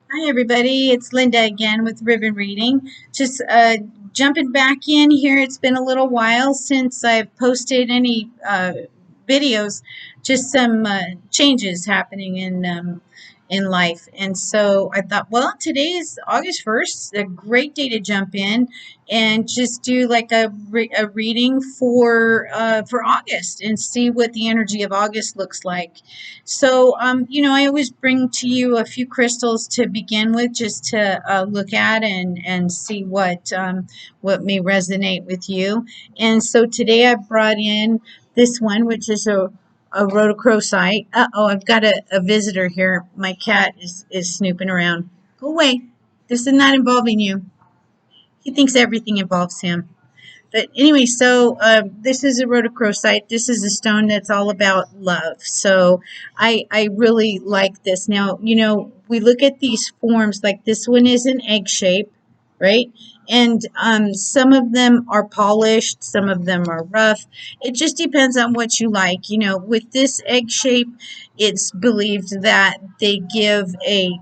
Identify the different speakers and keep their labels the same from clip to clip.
Speaker 1: Hi, everybody. It's Linda again with Ribbon Reading. Just jumping back in here. It's been a little while since I've posted any videos. Just some changes happening in life, and so I thought, well, today is August 1st, a great day to jump in and just do like a reading for August and see what the energy of August looks like. So, I always bring to you a few crystals to begin with, just to look at and see what may resonate with you. And so today I brought in this one, which is a rhodochrosite. Uh-oh, I've got a visitor here. My cat is snooping around. Go away. This is not involving you. He thinks everything involves him. But anyway, so this is a rhodochrosite. This is a stone that's all about love. So I really like this. Now, we look at these forms, like this one is an egg shape, right? And some of them are polished, some of them are rough. It just depends on what you like. With this egg shape, it's believed that they give a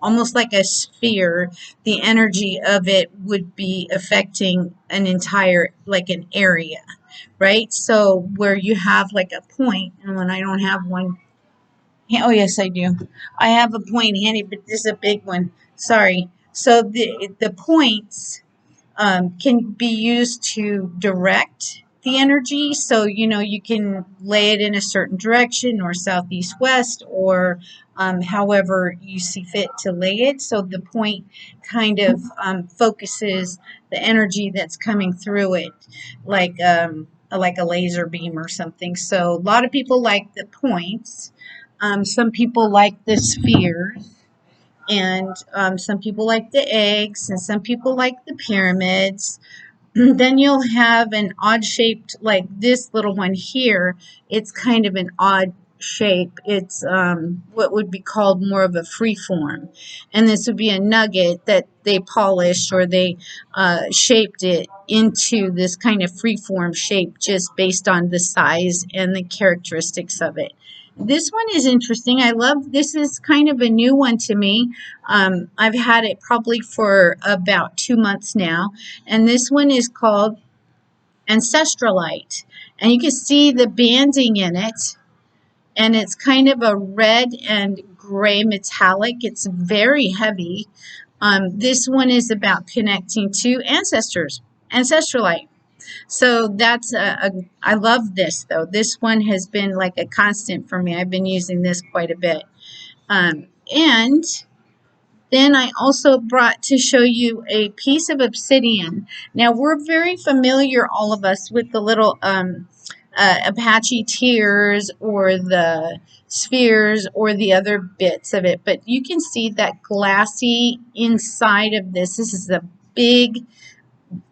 Speaker 1: almost like a sphere. The energy of it would be affecting an entire, like an area, right? So where you have like a point, and when I don't have one, oh yes, I do. I have a point handy, but this is a big one. Sorry. So the points can be used to direct the energy. So, you can lay it in a certain direction or southeast west or however you see fit to lay it. So the point kind of focuses the energy that's coming through it, like a laser beam or something. So a lot of people like the points. Some people like the spheres, and some people like the eggs, and some people like the pyramids. Then you'll have an odd shaped, like this little one here. It's kind of an odd shape. It's what would be called more of a free form. And this would be a nugget that they polished, or they shaped it into this kind of free form shape just based on the size and the characteristics of it. This one is interesting. I love this. Is kind of a new one to me. I've had it probably for about 2 months now, and this one is called Ancestralite. And you can see the banding in it, and it's kind of a red and gray metallic. It's very heavy. This one is about connecting to ancestors, Ancestralite. So I love this though. This one has been like a constant for me. I've been using this quite a bit. And then I also brought to show you a piece of obsidian. Now we're very familiar, all of us, with the little Apache tears or the spheres or the other bits of it, but you can see that glassy inside of this. This is a big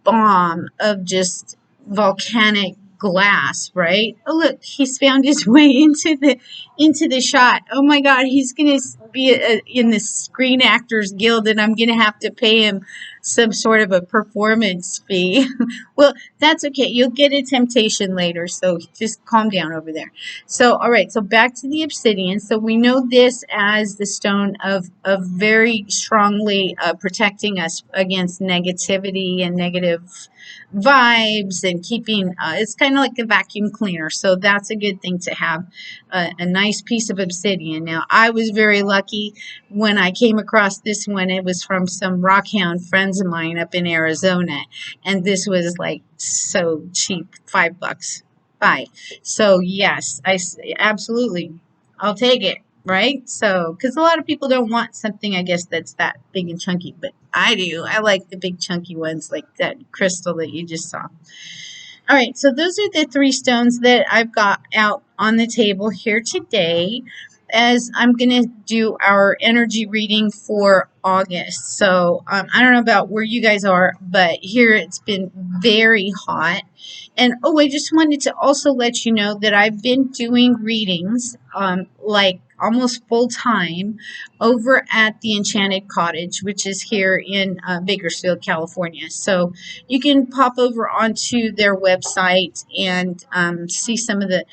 Speaker 1: bomb of just volcanic glass, right? Oh, look, he's found his way into the shot. Oh my God, he's gonna be in the Screen Actors Guild, and I'm gonna have to pay him some sort of a performance fee. Well, that's okay. You'll get a temptation later, so just calm down over there. So, all right. So back to the obsidian. So we know this as the stone of very strongly protecting us against negativity and negative vibes, and keeping it's kind of like a vacuum cleaner. So that's a good thing to have, a nice piece of obsidian. Now I was very lucky when I came across this one. It was from some rockhound friends of mine up in Arizona, and this was like so cheap, $5. Five. So yes, absolutely, I'll take it. Right? So, because a lot of people don't want something, I guess, that's that big and chunky, but I do. I like the big chunky ones, like that crystal that you just saw. All right, so those are the three stones that I've got out on the table here today, as I'm going to do our energy reading for August. So I don't know about where you guys are, but here it's been very hot. And oh, I just wanted to also let you know that I've been doing readings like almost full time over at the Enchanted Cottage, which is here in Bakersfield, California. So you can pop over onto their website and see some of the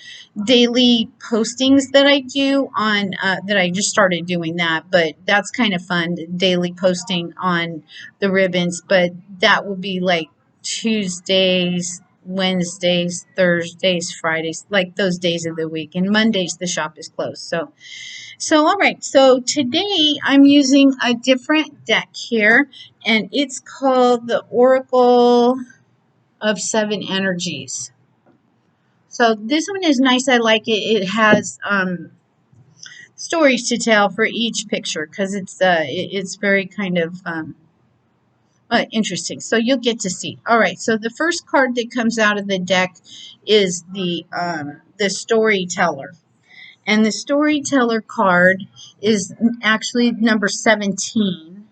Speaker 1: daily postings that I do on that I just started doing that, but that's kind of fun, daily posting on the ribbons. But that will be like Tuesdays, Wednesdays, Thursdays, Fridays, like those days of the week. And Mondays the shop is closed. So all right. So today I'm using a different deck here, and it's called the Oracle of Seven Energies. So this one is nice. I like it. It has stories to tell for each picture because it's very kind of interesting. So you'll get to see. All right. So the first card that comes out of the deck is the storyteller, and the storyteller card is actually number 17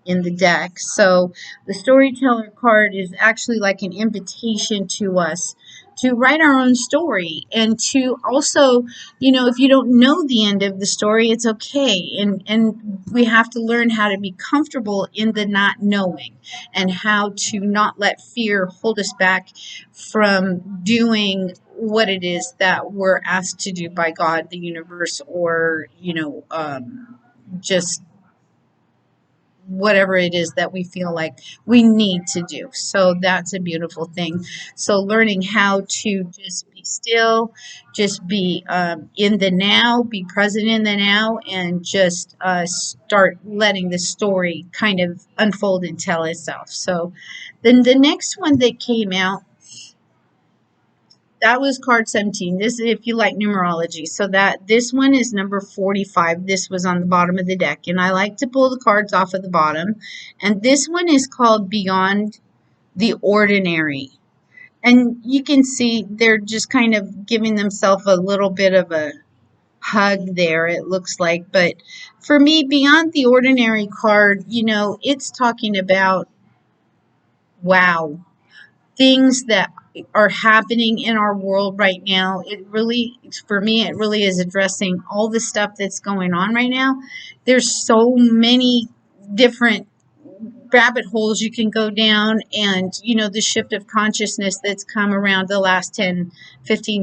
Speaker 1: in the deck. So the storyteller card is actually like an invitation to us to write our own story, and to also, if you don't know the end of the story, it's okay. And we have to learn how to be comfortable in the not knowing, and how to not let fear hold us back from doing what it is that we're asked to do by God, the universe, or just whatever it is that we feel like we need to do. So that's a beautiful thing. So learning how to just be still, just be in the now, be present in the now, and just start letting the story kind of unfold and tell itself. So then the next one that came out, that was card 17. This is if you like numerology. So that this one is number 45. This was on the bottom of the deck. And I like to pull the cards off of the bottom. And this one is called Beyond the Ordinary. And you can see they're just kind of giving themselves a little bit of a hug there, it looks like. But for me, Beyond the Ordinary card, it's talking about, wow, things that are happening in our world right now. It really, for me, it really is addressing all the stuff that's going on right now. There's so many different rabbit holes you can go down, and the shift of consciousness that's come around the last 10-15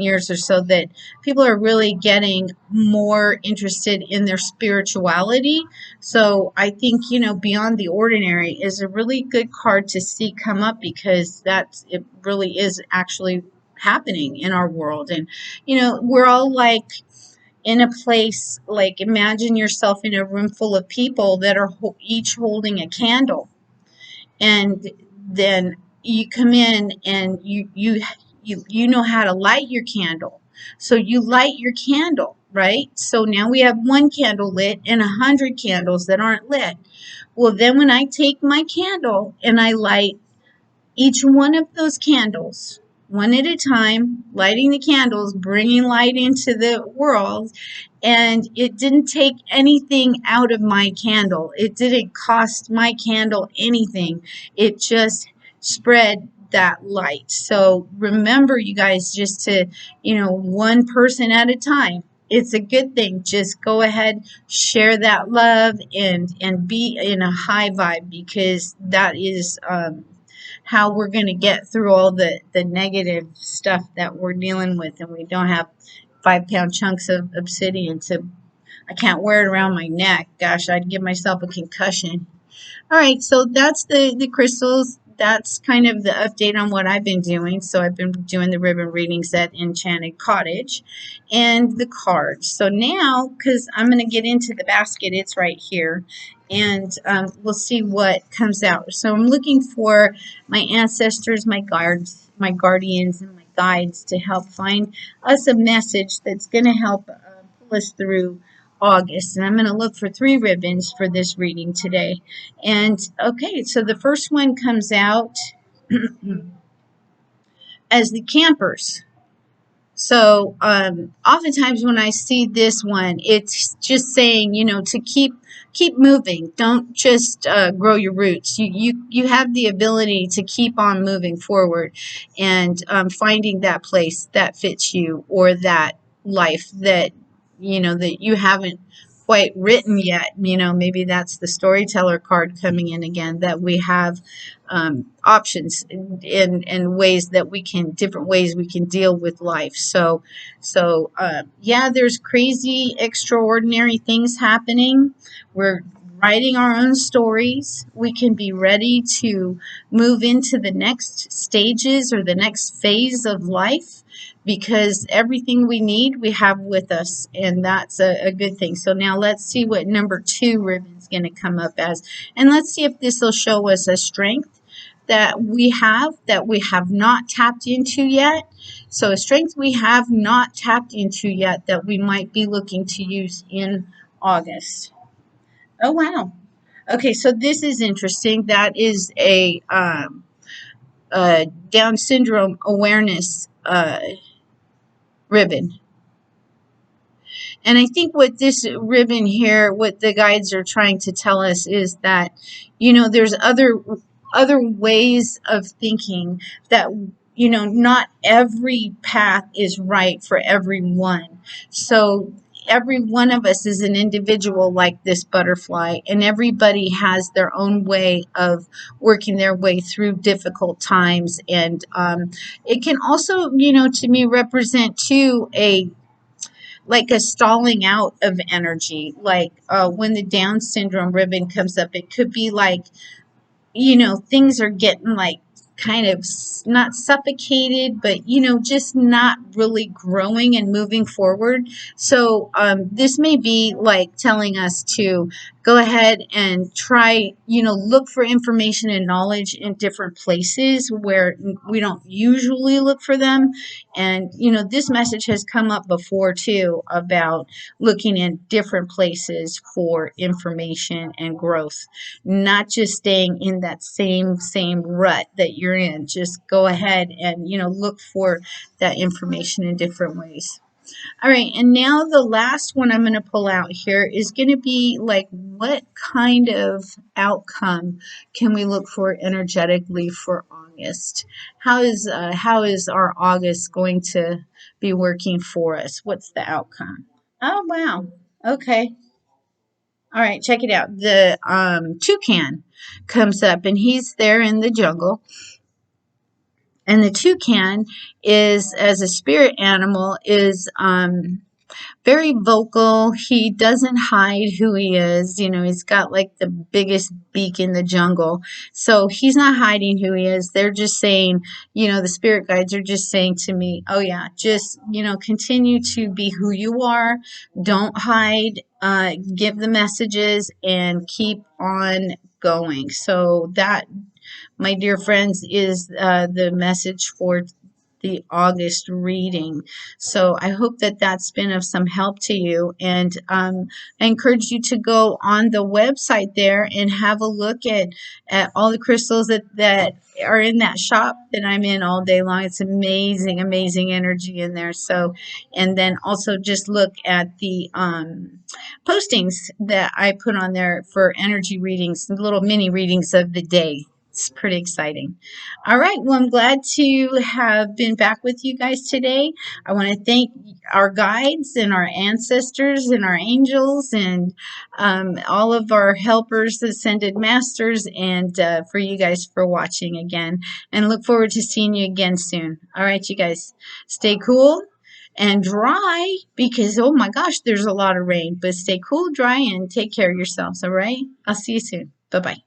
Speaker 1: years or so, that people are really getting more interested in their spirituality. So I think Beyond the Ordinary is a really good card to see come up, because it really is actually happening in our world. And we're all like in a place, like imagine yourself in a room full of people that are each holding a candle, and then you come in and you know how to light your candle. So you light your candle, right? So now we have one candle lit and 100 candles that aren't lit. Well, then when I take my candle and I light each one of those candles one at a time, lighting the candles, bringing light into the world. And it didn't take anything out of my candle. It didn't cost my candle anything. It just spread that light. So remember, you guys, just to, one person at a time. It's a good thing. Just go ahead, share that love, and be in a high vibe, because that is how we're going to get through all the negative stuff that we're dealing with. And we don't have 5-pound chunks of obsidian I can't wear it around my neck. Gosh, I'd give myself a concussion. All right, so that's the crystals. That's kind of the update on what I've been doing. So I've been doing the ribbon readings at Enchanted Cottage and the cards. So now, because I'm going to get into the basket, it's right here, and we'll see what comes out. So I'm looking for my ancestors, my guards, my guardians, and my guides to help find us a message that's going to help pull us through August. And I'm going to look for 3 ribbons for this reading today. And okay, so the first one comes out as the campers. So oftentimes when I see this one, it's just saying, to keep moving. Don't just grow your roots. You have the ability to keep on moving forward, and finding that place that fits you, or that life that that you haven't quite written yet. Maybe that's the storyteller card coming in again, that we have options and ways that different ways we can deal with life. So yeah, there's crazy, extraordinary things happening. We're writing our own stories. We can be ready to move into the next stages or the next phase of life, because everything we need we have with us, and that's a good thing. So now let's see what number 2 ribbon's going to come up as, and let's see if this will show us a strength that we have not tapped into yet. So a strength we have not tapped into yet that we might be looking to use in August. Oh wow. Okay, so this is interesting. That is a Down syndrome awareness ribbon. And I think what this ribbon here, what the guides are trying to tell us is that, there's other ways of thinking, that, not every path is right for everyone. So every one of us is an individual like this butterfly, and everybody has their own way of working their way through difficult times. And it can also, to me, represent too a stalling out of energy. Like when the Down syndrome ribbon comes up, it could be like, things are getting like kind of not suffocated, but, just not really growing and moving forward. So this may be like telling us to go ahead and try, look for information and knowledge in different places where we don't usually look for them. And, this message has come up before too, about looking in different places for information and growth, not just staying in that same rut that you're in. Just go ahead and, look for that information in different ways. All right, and now the last one I'm going to pull out here is going to be like, what kind of outcome can we look for energetically for August? How is our August going to be working for us? What's the outcome? Oh wow. Okay. All right, check it out. The toucan comes up, and he's there in the jungle. And the toucan is, as a spirit animal, is very vocal. He doesn't hide who he is. He's got like the biggest beak in the jungle. So he's not hiding who he is. They're just saying, the spirit guides are just saying to me, oh yeah, just, continue to be who you are. Don't hide. Give the messages and keep on going. So that, my dear friends, is the message for the August reading. So I hope that that's been of some help to you. And I encourage you to go on the website there and have a look at all the crystals that are in that shop that I'm in all day long. It's amazing, amazing energy in there. So, and then also just look at the postings that I put on there for energy readings, little mini readings of the day. It's pretty exciting. All right. Well, I'm glad to have been back with you guys today. I want to thank our guides and our ancestors and our angels and all of our helpers, ascended masters, and for you guys for watching again. And look forward to seeing you again soon. All right, you guys, stay cool and dry, because, oh my gosh, there's a lot of rain. But stay cool, dry, and take care of yourselves. All right. I'll see you soon. Bye-bye.